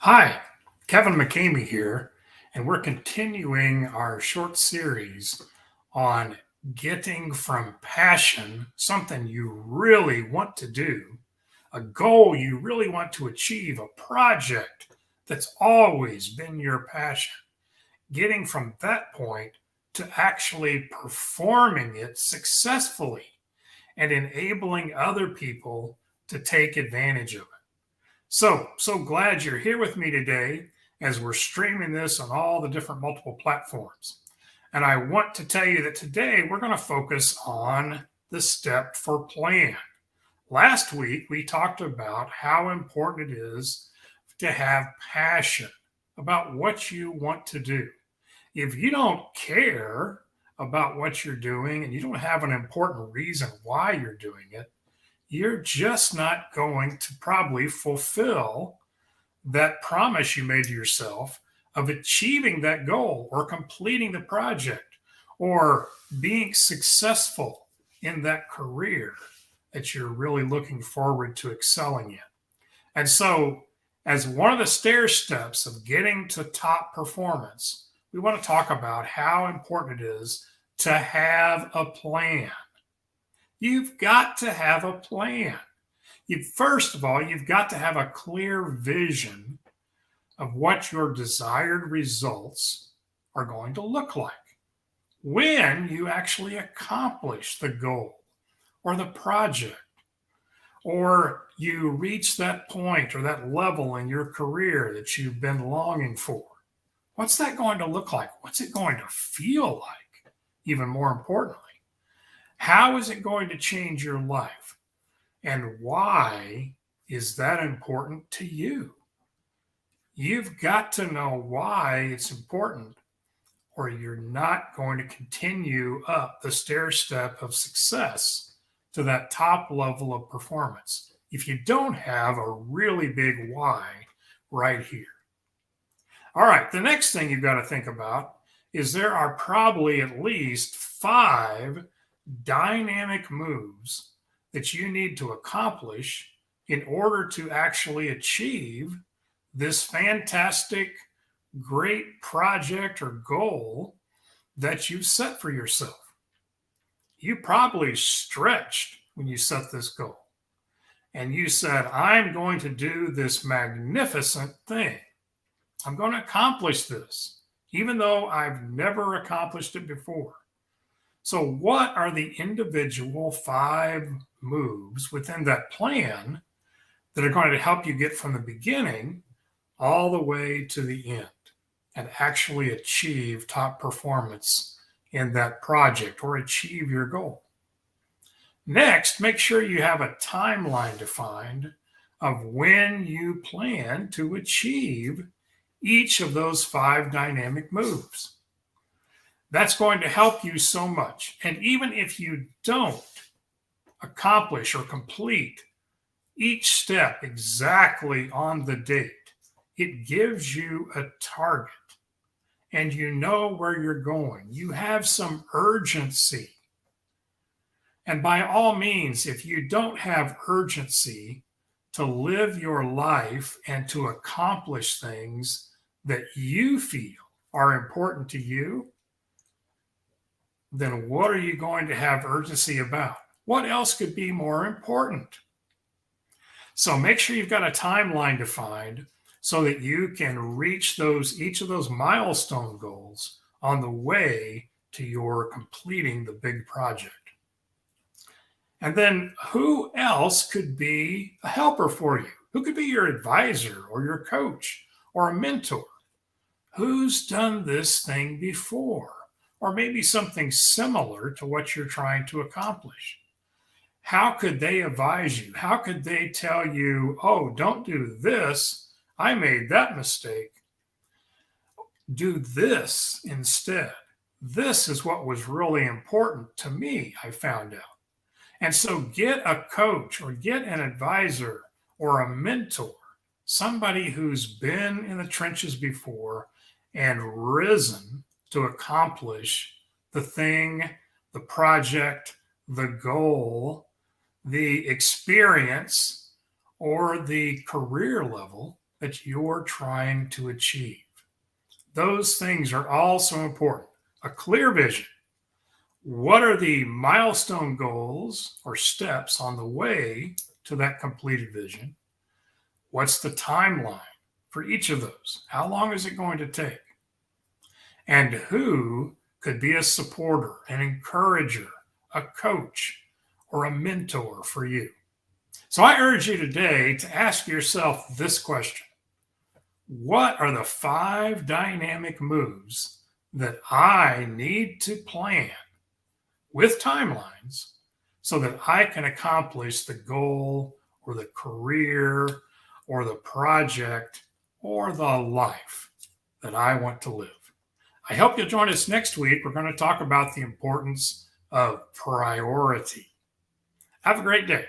Hi, Kevin McCamey here, and we're continuing our short series on getting from passion, something you really want to do, a goal you really want to achieve, a project that's always been your passion, getting from that point to actually performing it successfully and enabling other people to take advantage of it. So glad you're here with me today as we're streaming this on all the different multiple platforms. And I want to tell you that today we're going to focus on the step for plan. Last week, we talked about how important it is to have passion about what you want to do. If you don't care about what you're doing and you don't have an important reason why you're doing it, you're just not going to probably fulfill that promise you made to yourself of achieving that goal or completing the project or being successful in that career that you're really looking forward to excelling in. And so, as one of the stair steps of getting to top performance, we want to talk about how important it is to have a plan. You've got to have a plan. First of all, you've got to have a clear vision of what your desired results are going to look like when you actually accomplish the goal or the project, or you reach that point or that level in your career that you've been longing for. What's that going to look like? What's it going to feel like? Even more importantly, how is it going to change your life? And why is that important to you? You've got to know why it's important, or you're not going to continue up the stair step of success to that top level of performance if you don't have a really big why right here. All right, the next thing you've got to think about is there are probably at least 5 dynamic moves that you need to accomplish in order to actually achieve this fantastic, great project or goal that you've set for yourself. You probably stretched when you set this goal and you said, I'm going to do this magnificent thing. I'm going to accomplish this, even though I've never accomplished it before. So, what are the individual 5 moves within that plan that are going to help you get from the beginning all the way to the end and actually achieve top performance in that project or achieve your goal? Next, make sure you have a timeline defined of when you plan to achieve each of those 5 dynamic moves. That's going to help you so much. And even if you don't accomplish or complete each step exactly on the date, it gives you a target and you know where you're going. You have some urgency. And by all means, if you don't have urgency to live your life and to accomplish things that you feel are important to you, then what are you going to have urgency about? What else could be more important? So make sure you've got a timeline defined so that you can reach each of those milestone goals on the way to your completing the big project. And then who else could be a helper for you? Who could be your advisor or your coach or a mentor? Who's done this thing before? Or maybe something similar to what you're trying to accomplish. How could they advise you? How could they tell you, oh, don't do this? I made that mistake. Do this instead. This is what was really important to me, I found out. And so get a coach or get an advisor or a mentor, somebody who's been in the trenches before and risen to accomplish the thing, the project, the goal, the experience, or the career level that you're trying to achieve. Those things are also important. A clear vision. What are the milestone goals or steps on the way to that completed vision? What's the timeline for each of those? How long is it going to take? And who could be a supporter, an encourager, a coach, or a mentor for you? So I urge you today to ask yourself this question: what are the 5 dynamic moves that I need to plan with timelines so that I can accomplish the goal or the career or the project or the life that I want to live? I hope you'll join us next week. We're going to talk about the importance of priority. Have a great day.